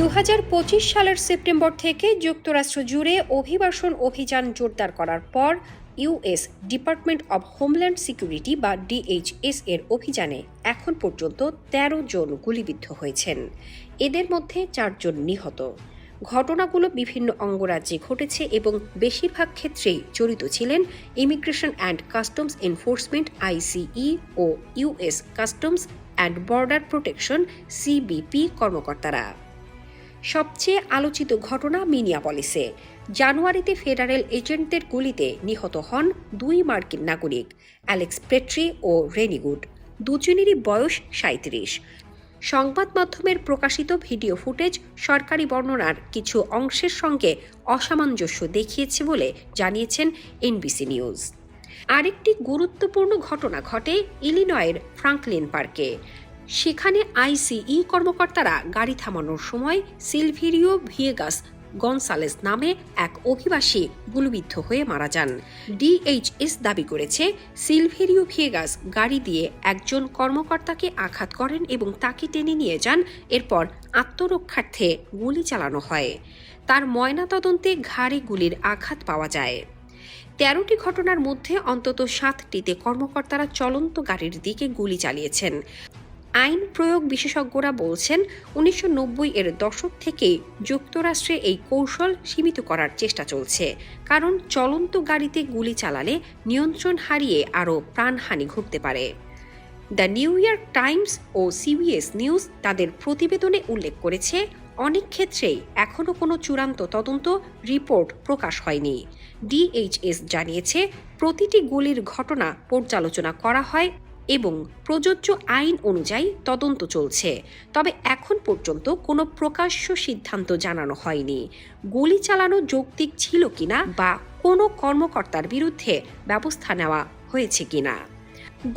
2025 সালের সেপ্টেম্বর থেকে যুক্তরাষ্ট্র জুড়ে অভিবাসন অভিযান জোরদার করার পর US department of homeland security বা ডিএইচএস এর অভিযানে এখন পর্যন্ত 13 জন গুলিবিদ্ধ হয়েছেন। এদের মধ্যে 4 জন নিহত। ঘটনাগুলো বিভিন্ন অঙ্গরাজ্যে ঘটেছে এবং বেশিরভাগ ক্ষেত্রেই জড়িত ছিলেন immigration and customs enforcement ICE ও US customs and border protection CBP কর্মকর্তারা। সবচেয়ে আলোচিত ঘটনা মিনিয়াপলিসে জানুয়ারিতে ফেডারেল এজেন্টদের গুলিতে নিহত হন 2 মার্কিন নাগরিক, অ্যালেক্স পেট্রি ও রেনি গুড। দুজনেরই বয়স 37। সংবাদ মাধ্যমের প্রকাশিত ভিডিও ফুটেজ সরকারি বর্ণনার কিছু অংশের সঙ্গে অসামঞ্জস্য দেখিয়েছে বলে জানিয়েছেন এনবিসি নিউজ। আরেকটি গুরুত্বপূর্ণ ঘটনা ঘটে ইলিনয়ের ফ্রাঙ্কলিন পার্কে। সেখানে আইসিই কর্মকর্তারা গাড়ি থামানোর সময় সিলভেরিও ভিয়েগাস গনসালেস নামে এক অভিবাসী গুলিবিদ্ধ হয়ে মারা যান। ডিএইচএস দাবি করেছে সিলভেরিও ভিয়েগাস গাড়ি দিয়ে একজন কর্মকর্তাকে আঘাত করেন এবং তাকে টেনে নিয়ে যান। এরপর আত্মরক্ষার্থে গুলি চালানো হয়। তার ময়নাতদন্তে ঘাড়ে গুলির আঘাত পাওয়া যায়। 13টি ঘটনার মধ্যে অন্তত 7টিতে কর্মকর্তারা চলন্ত গাড়ির দিকে গুলি চালিয়েছেন। আইন প্রয়োগ বিশেষজ্ঞরা বলছেন 1990 এর দশক থেকেই যুক্তরাষ্ট্রে এই কৌশল সীমিত করার চেষ্টা চলছে, কারণ চলন্ত গাড়িতে গুলি চালালে নিয়ন্ত্রণ হারিয়ে আরও প্রাণহানি ঘটতে পারে। দ্য নিউ ইয়র্ক টাইমস ও সিবিএস নিউজ তাদের প্রতিবেদনে উল্লেখ করেছে, অনেক ক্ষেত্রেই এখনও কোনো চূড়ান্ত তদন্ত রিপোর্ট প্রকাশ হয়নি। ডিএইচএস জানিয়েছে প্রতিটি গুলির ঘটনা পর্যালোচনা করা হয় এবং প্রযোজ্য আইন অনুযায়ী তদন্ত চলছে, তবে এখন পর্যন্ত কোনো প্রকাশ্য সিদ্ধান্ত জানানো হয়নি গুলি চালানো যৌক্তিক ছিল কিনা বা কোনো কর্মকর্তার বিরুদ্ধে ব্যবস্থা নেওয়া হয়েছে কিনা।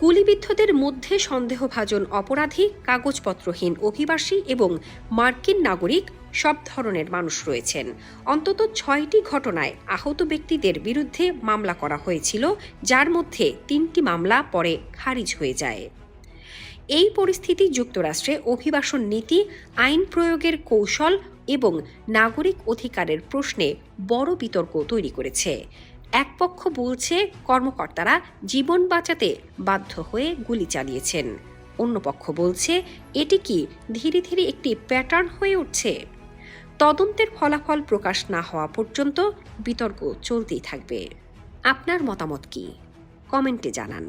গুলিবিদ্ধদের মধ্যে সন্দেহভাজন অপরাধী, কাগজপত্রহীন অভিবাসী এবং মার্কিন নাগরিক সব ধরনের মানুষ রয়েছেন। অন্তত 6টি ঘটনায় আহত ব্যক্তিদের বিরুদ্ধে মামলা করা হয়েছিল, যার মধ্যে 3টি মামলা পরে খারিজ হয়ে যায়। এই পরিস্থিতি যুক্তরাষ্ট্রে অভিবাসন নীতি, আইন প্রয়োগের কৌশল এবং নাগরিক অধিকারের প্রশ্নে বড় বিতর্ক তৈরি করেছে। এক পক্ষ বলছে কর্মকর্তারা জীবন বাঁচাতে বাধ্য হয়ে গুলি চালিয়েছেন, অন্য পক্ষ বলছে এটি কি ধীরে ধীরে একটি প্যাটার্ন হয়ে উঠছে। তদন্তের ফলাফল প্রকাশ না হওয়া পর্যন্ত বিতর্ক চলতেই থাকবে। আপনার মতামত কি? কমেন্টে জানান।